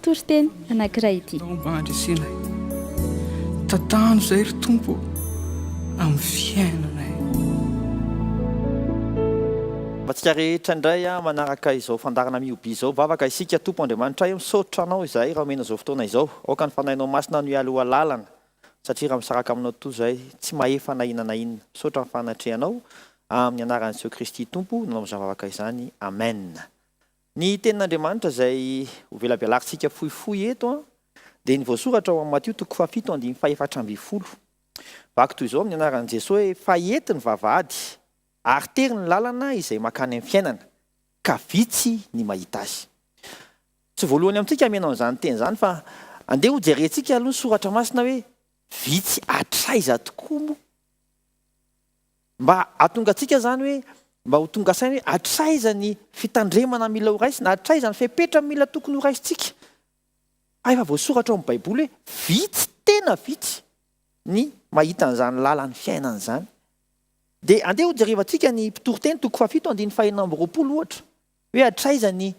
toriteny anankiray ity. Mba andresenay tantano zay ry tompo amin'ny fiainanay. Vatsika rehetra indray manaraka izao fandarana mioby izao vavaka isika tompo Andriamanitra io misaotra anao izay raha omena izao fotoana izao aoka ny fanahinao masina no aloha lalana satria raha misaraka aminao toy izay tsy mahefa na inona na inona misaotra ny fanatrehanao amin'ny anaran'i Jesoa Kristy tompo nanao izany vavaka izany amen. Ny tenin'Andriamanitra izay ho velabelarintsika fohifohy eto dia ny voasoratra ao amin'ny Matio 7:4-20 vaky toy izao amin'ny anaran'i Jesosy hoe fahety ny vavahady ary tery ny lalana izay makany amin'ny fiainana ka vitsy ny mahita azy. Tsy voalohany amintsika amenao izany teny izany fa andeha ho jerentsika aloha ny soratra masina hoe vitsy hatraiza tokoa moa mba hatongatsika zany hoe mba ho tonga saina hoe hatraiza ny fitandremana mila ho raisina, hatraiza ny fepetra mila tokony ho raisitsika. Efa voasoratra ao amin'ny Baiboly hoe vitsy tena vitsy ny mahita an'izany lalany fiainana izany. Dia andeha ho jerevantsika ny mpitoriteny 7:5 ohatra hoe hatraiza ny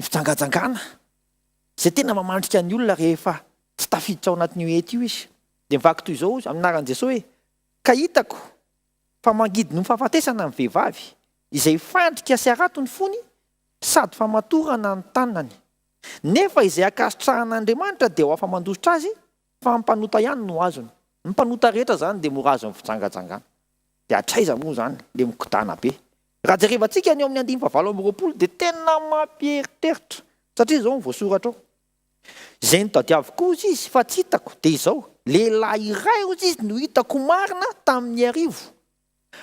fijangajangana izay tena mamandrika ny olona rehefa tsy tafiditra ao anatin'io ety io izy. Dia mivaky toy izao amin'ny anaran'i Jesosy hoe ka hitako fa mangidy no fahafatesana ny vehivavy izay fandrika sy arato ny fony sady famatorana ny tanany nefa izay akasitrahan'Andriamanitra dia ho afa mandositra azy fa mpanota ihany no azony. Ny mpanota rehetra zany dia mora azo ny fijangajangana. Dia hatraiza moa zany le mikodana be. Raha jerevantsika ny ao amin'ny 9:20 dia tena mampiheritreritra satria izao ny voasoratra ao. Izay no tadiaviko ozy izy fa tsy hitako dia izao lehilahy iray ozy izy no hitako marina tamin'ny arivo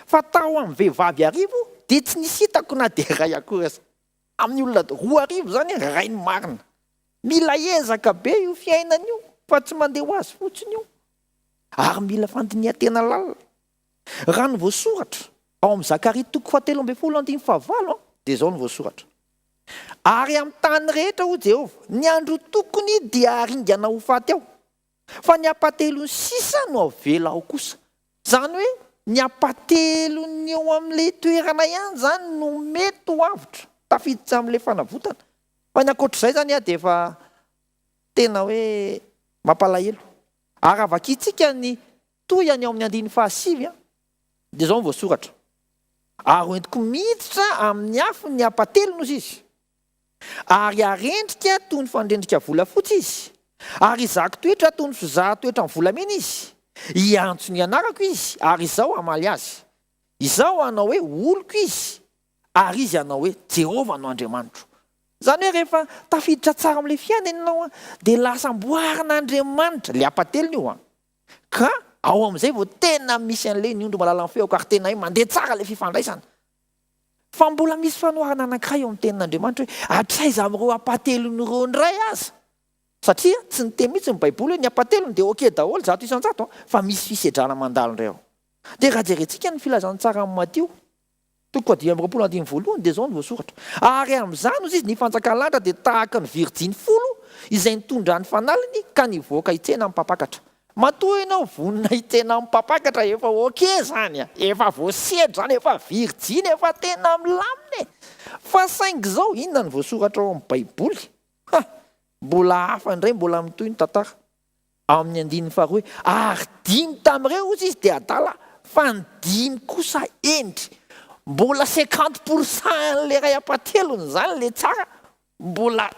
fa tao amin'ny vehivavy arivo dia tsy nisy hitako na dia ray akory aza. Amin'ny olona 2 zany ray ny marina. Mila ezaka be io fiainana io fa tsy mandeha ho azy fotsiny io ary mila fandinihan-tena lalina. Raha ny voasoratra ao amin'ny Zakaria 7:15 dia izao ny voasoratra. Ary amin'ny tany rehetra ho Jehova ny andro tokony dia haringana ho faty aho fa ny apatelon'ny sisa no avela aho kosa. Zany hoe ny apatelony eo amin'ilay toerana ihany zany no mety ho avitra tafiditra amin'ilay fanavotana. Fa ny ankoatr'izay zany dia efa tena hoe mampalahelo. Ary avakitsika ny toyany ao amin'ny 5 dia izao ny voasoratra. Ary hoentiko miditra amin'ny afo ny apatelony ozy izy ary arendrika toy ny fandrendrika volafotsy izy ary izako toetra toy ny fizaha toetra ny volamena izy. Iantso ny anarako izy ary izao amaly azy. Izao anao hoe oloko izy ary izy anao hoe Jehova no Andriamanitro. Zany hoe rehefa tafiditra tsara amin'ilay fiainana ianao dia lasa amboarin'Andriamanitra le apatelony io ka ao amin'izay vao tena misy an'ilay niondro malala ny feo ary tena hoe mandeha tsara ilay fifandraisana. Fa mbola misy fanoharana anankiray eo amin'ny tenin'Andriamanitra hoe hatraiza amin'ireo apatelon'ireo ndray aza. Satria tsy niteny mihitsy ny Baiboly hoe ny apatelony dia oke daholo 100 isan-jato fa misy fisedrana mandalo indray ao. Dia raha jerentsika ny filazan'ny tsara amin'ny Matio 7:20 dia izao ny voasoratra. Ary amin'izany ozy izy ny fanjakana lanitra dia tahaka ny virjiny folo izay nitondra ny fanaliny ka nivoaka hitsena amin'ny mpapakatra. Matoa ianao vonona hitsena amin'ny mpapakatra efa oke zany efa voasedra zany efa virjiny efa tena milamina. Fa saingy izao inona ny voasoratra ao amin'ny Baiboly? Mbola hafa indray mbola mitoy ny tantara amin'ny 9:2 hoe ary 5 tamin'ireo ozy izy dia adala fa ny 5 kosa endry. Mbola 50% le ray apatelony zany le tsara mbola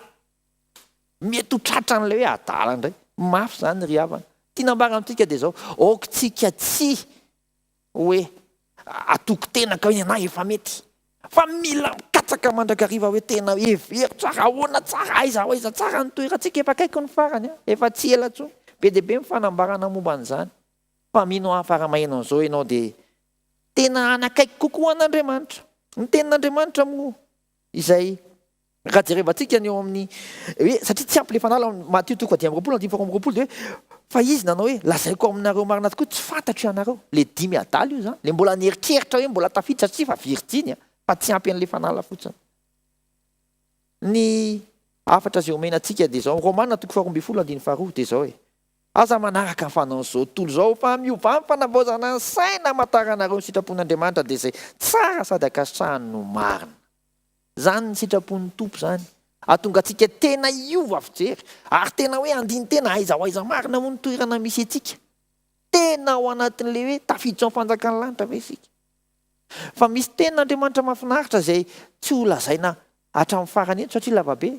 mety ho tratra n'ilay hoe adala indray. Mafy zany ry havana. Tiana ambara amintsika dia izao aokitsika tsy hoe atoko tena ka hoe na efa mety fa mila mikatsaka mandrakariva hoe tena hevery tsara ahoana tsara aiza tsara ny toerantsika efa akaiky ny farany efa tsy ela tsony be dia be mifanambarana momba an'izany. Fa mino afara-mahaino an'izao ianao dia tena anakaiky kokoa an'Andriamanitra. Ny tenin'Andriamanitra moa izay raha jerevantsika ny eo amin'ny hoe satria tsy ampy le fanala Matio 7:20 dia hoe fa izy nanao hoe lazaiko aminareo marina tokoa tsy fantatro ianareo le 5 adala io zany le mbola nieritreritra hoe mbola tafiditra satria fa virjiny fa tsy ampy an'le fanala fotsiny. Ny afatra izay omenantsika dia izao Romaina 12:2 dia izao hoe aza manaraka ny fanao izao tontolo izao fa miova ny fanavaozana ny saina amatarana ireo ny sitrapon'Andriamanitra dia izay tsara sady akasitrahany no marina. Zany ny sitrapon'ny tompo zany ahatonga antsika tena iova fijery ary tena hoe andiny tena aiza marina moa ny toerana misy antsika tena ao anatin'le hoe tafiditra amin'ny fanjakany lanitra ve isika fa misy ten'Andriamanitra mahafinaritra izay tsy ho lazaina hatramin'ny farany eto satria lavabe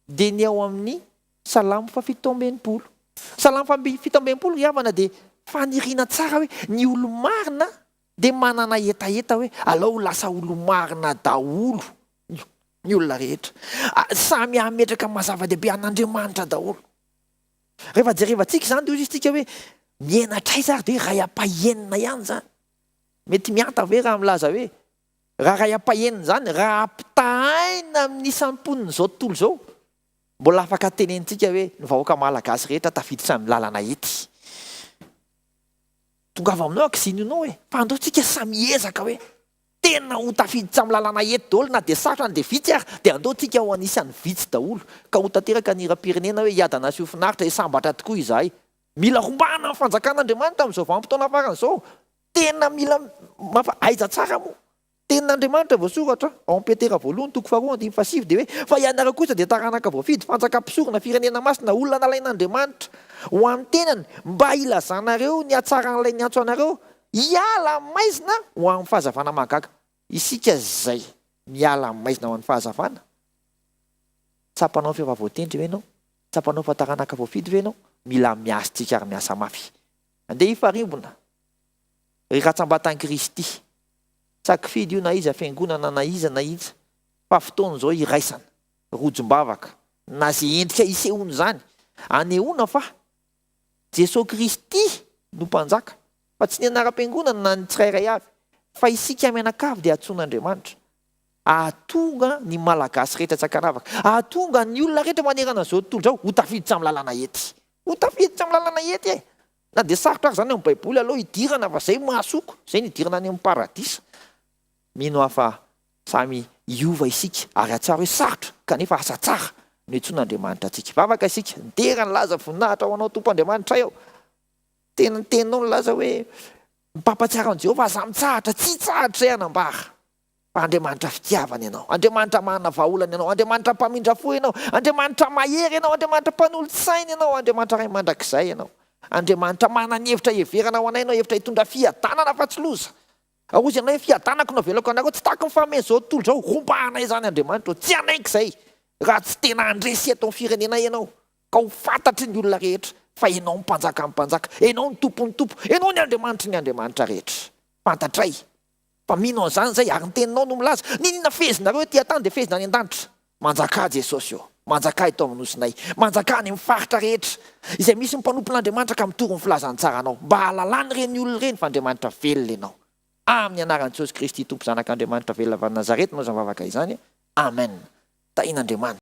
dia ny ao amin'ny Salamo 119 Salamo 119 iavana dia faniriana tsara hoe ny olo marina dia manana etaeta hoe alao lasa olo marina daholo ny olona rehetra samy ametraka mazava-dehibe an'Andriamanitra daholo rehefa jerevantsika izany dia izy tsika hoe mienatra ary dia ray ampahenina ihany zany mety mianta ve raha milaza hoe raha ray ampahenina zany raha ampitahaina amin'ny isamponiny izao tontolo izao mbola afaka tenentsika hoe ny vahoaka malagasy rehetra tafiditra amin'ny lalana ety tonga avy aminao akizinianao hoe fa andaotsika samy ezaka hoe tena ho tafiditra amin'ny lalana ety daholo na dia sarotra na dia vitsy ary dia andaotsika ho anisan'ny vitsy daholo ka ho tanteraka ny hiram-pirenena hoe iadana sy ho finaritra isambatra tokoa izahay mila hombana amin'ny fanjakan'Andriamanitra amin'izao vanim-potoana faran'izao tena mila aiza tsara moa tenin'Andriamanitra voasoratra ao amin'ny Petera 2:7 dia hoe fa ianareo kosa dia taranaka voafidy fanjakam-pisorona firenena masina olona nalain'Andriamanitra ho amin'ny tenany mba ilazanareo ny hatsaran'ilay ny antso anareo hiala maizina ho amin'ny fahazavana mahagaga isika zay miala maizina ho amin'ny fahazavana tsapanao fefa voatendry ve ianao tsapanao fa taranaka voafidy ve ianao mila miasitsika ary miasa mafy andeha hifarimbona ry-ratsam-batan Kristy sakifidy io na iza fiangonana na iza fa fotoana izao iraisana rojom-bavaka na zay endrika isehony zany anehoana fa Jesosy Kristy no mpanjaka fa tsy ny anaram-piangonana na ny tsirairay avy fa isika mianakavy dia atsoin'Andriamanitra ahatonga ny malagasy rehetra tsakanavaka ahatonga ny olona rehetra manerana izao tontolo izao ho tafiditra amin'ny lalana ety ho tafiditra amin'ny lalana ety e na dia sarotra ary zany amin'ny baiboly aloha hidirana fa zay mahasoko zay ny hidirana any amin'ny paradisa mino afa samy iova isika ary atsara hoe sarotra kanefa asa tsara no itsoin'Andriamanitra antsika vavaka isika ndera ny laza voninahitra ho anao tompo Andriamanitra ao tena teninao ny laza hoe mipampatsiara an' Jehovah aza mitsahatra tsy tsahatra izay hanambara fa Andriamanitra fitiavana ianao Andriamanitra manana vahaolana ianao Andriamanitra mpamindra fo ianao Andriamanitra mahery ianao Andriamanitra mpanolo-tsaina ianao Andriamanitra ray mandrakizay ianao Andriamanitra manana ny hevitra heverana ho anay ianao hevitra hitondra fiadanana fa tsy loza ahozy anao hoe fiadanako navelako anareo tsy tahaky ny fameno izao tontolo izao rombahanay zany Andriamanitra tsy anaiky izay raha tsy tena andresy eto amin'ny firenenay ianao ka ho fantatry ny olona rehetra fa ianao ny mpanjaka amin'ny mpanjaka ianao ny tompo ianao ny Andriamanitra rehetra fantatray fa mino an'izany zay ary ny teninao no milaza ninona fezinareo ety an-tany dia fezina any an-danitra manjaka Jesosy eo manjaka eto amin'ny nosinay manjaka ny mifaritra rehetra izay misy ny mpanompon'Andriamanitra ka mitory ny filazantsara mba halalany reny olona reny fa Andriamanitra velona ianao amin'ny anaran'i Jesosy Kristy tompo zanak'Andriamanitra velona avy Nazareta no zavavaka izany amen tain'Andriamanitra